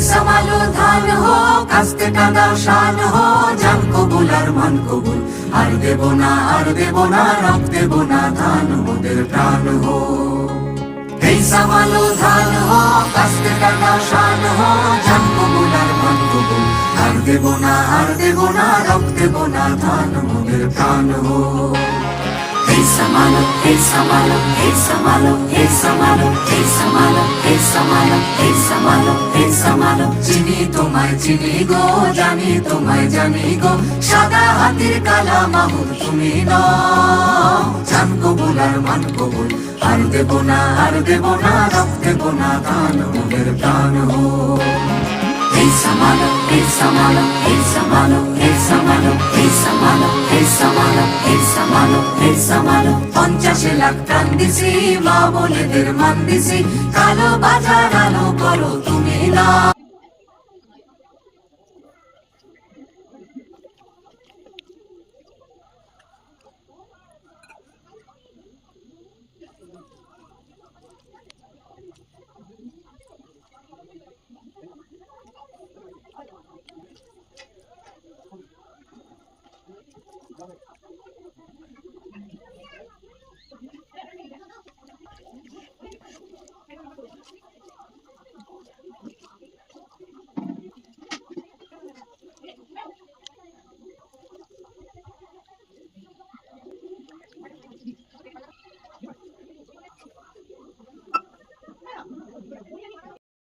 সামালো ধান হোক, আস্তে কাঁদাও শান হো, জান কবুল আর মান কবুল, আর দেব না, আর দেব না, রক্ত দেব না, ধান মোদের প্রাণ হো। এই সামালো ধান হোক, আস্তে কাঁদাও শান হো, জান কবুল আর মান কবুল, আর দেব না, আর দেব না, রক্ত দেব না, ধান মোদের প্রাণ হো। Hey Samalo, hey Samalo, hey Samalo, hey Samalo, hey Samalo, hey Samalo, hey Samalo, hey Samalo, চিনি তোমায় চিনি গো, জানি তোমায় জানি গো, সাদা হাতির কালা মাহুর তুমি নও, জান কবুল আর মান কবুল, আর দেব না, আর দেব না, রক্ত দেব না, ধান মোদের প্রাণ হো। Hey Samalo, hey Samalo, hey Samalo, hey Samalo, hey Samalo, hey Samalo, hey Samalo, hey Samalo, 50 lakh প্রাণ দিছি, মা বলেদের মান দিছি, কালো বাজার আলো করো তুমি না,